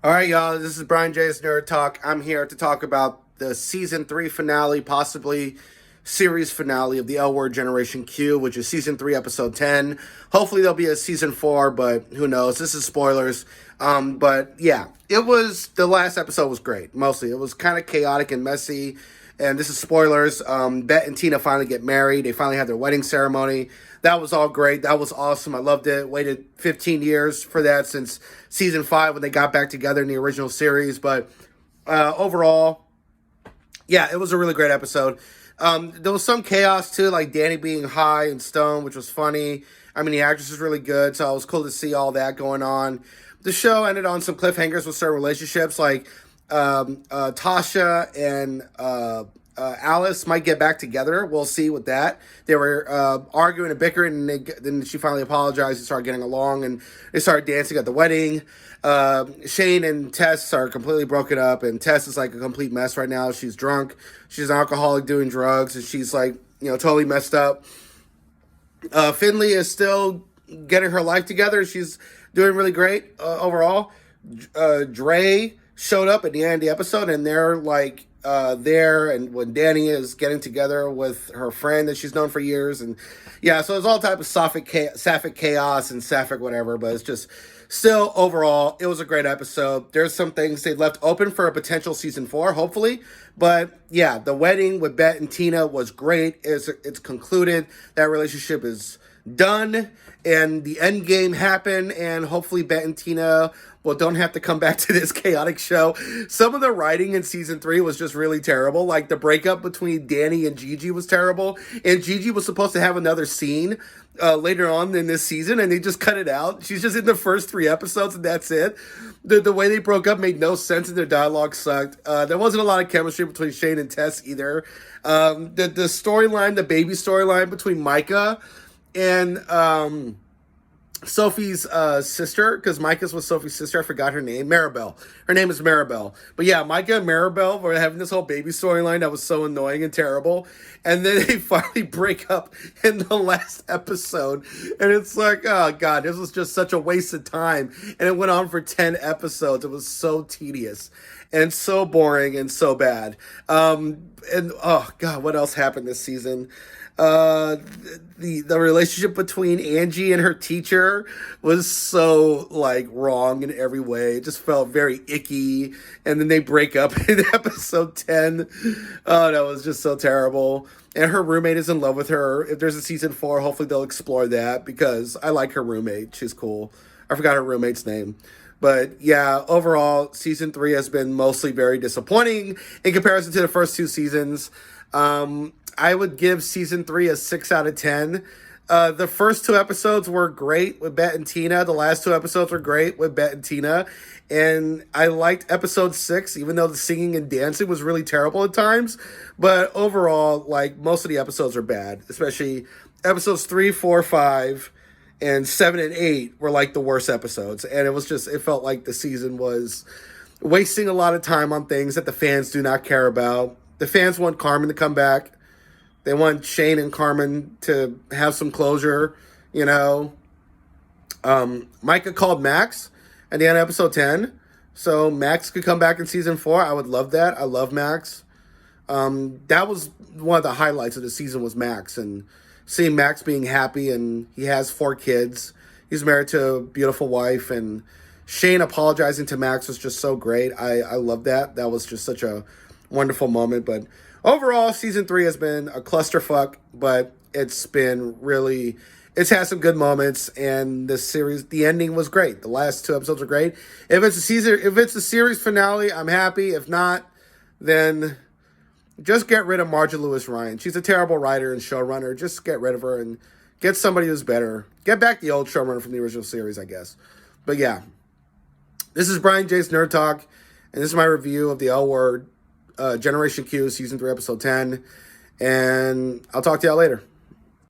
All right, y'all. This is Brian J's Nerd Talk. I'm here to talk about the season 3 finale, possibly series finale of the L Word Generation Q, which is season 3, episode 10. Hopefully, there'll be a season 4, but who knows? This is spoilers. But yeah, it was the last episode was great. Mostly, it was kind of chaotic and messy. And this is spoilers. Bet and Tina finally get married. They finally had their wedding ceremony. That was all great. That was awesome. I loved it. Waited 15 years for that since season 5 when they got back together in the original series. But overall, yeah, it was a really great episode. There was some chaos too, like Danny being high and stoned, which was funny. I mean, the actress is really good, so it was cool to see all that going on. The show ended on some cliffhangers with certain relationships, like Tasha and Alice might get back together. We'll see with that. They were arguing and bickering, and then she finally apologized and started getting along, and they started dancing at the wedding. Shane and Tess are completely broken up, and Tess is like a complete mess right now. She's drunk. She's an alcoholic doing drugs, and she's like, totally messed up. Finley is still getting her life together. She's doing really great overall. Dre showed up at the end of the episode, and they're like there, and when Danny is getting together with her friend that she's known for years, and yeah, so there's all type of sapphic chaos and sapphic whatever, but it's just still overall it was a great episode. There's some things they left open for a potential season 4, hopefully, but yeah, the wedding with Bet and Tina was great. It's concluded. That relationship is done, and the end game happened, and hopefully Bet and Tina don't have to come back to this chaotic show. Some of the writing in season 3 was just really terrible. Like the breakup between Danny and Gigi was terrible, and Gigi was supposed to have another scene later on in this season, and they just cut it out. She's just in the first 3 episodes, and that's it. The way they broke up made no sense, and their dialogue sucked. There wasn't a lot of chemistry between Shane and Tess either. The storyline, the baby storyline between Micah and Sophie's sister, because Micah's was Sophie's sister. I forgot her name. Maribel. Her name is Maribel. But yeah, Micah and Maribel were having this whole baby storyline that was so annoying and terrible. And then they finally break up in the last episode. And it's like, oh God, this was just such a waste of time. And it went on for 10 episodes. It was so tedious and so boring and so bad. And oh God, what else happened this season? The relationship between Angie and her teacher was so like wrong in every way. It just felt very icky, and then they break up in episode 10. Oh, that was just so terrible. And her roommate is in love with her. If there's a season 4, hopefully they'll explore that, because I like her roommate. She's cool. I forgot her roommate's name. But yeah, overall, season 3 has been mostly very disappointing in comparison to the first 2 seasons. I would give season 3 a 6 out of 10. The first 2 episodes were great with Bet and Tina. The last 2 episodes were great with Bet and Tina. And I liked episode 6, even though the singing and dancing was really terrible at times. But overall, like, most of the episodes are bad. Especially episodes 3, 4, 5, and 7 and 8 were like the worst episodes. And it felt like the season was wasting a lot of time on things that the fans do not care about. The fans want Carmen to come back. They want Shane and Carmen to have some closure, Micah called Max at the end of episode 10. So Max could come back in season 4. I would love that. I love Max. That was one of the highlights of the season, was Max. And seeing Max being happy, and he has 4 kids. He's married to a beautiful wife. And Shane apologizing to Max was just so great. I love that. That was just such a wonderful moment. But overall, season 3 has been a clusterfuck, but it's had some good moments, and the ending was great. The last 2 episodes are great. If it's a series finale, I'm happy. If not, then just get rid of Marjorie Lewis Ryan. She's a terrible writer and showrunner. Just get rid of her and get somebody who's better. Get back the old showrunner from the original series, I guess. But yeah, this is Brian J's Nerd Talk, and this is my review of the L Word Generation Q, Season 3, Episode 10. And I'll talk to y'all later.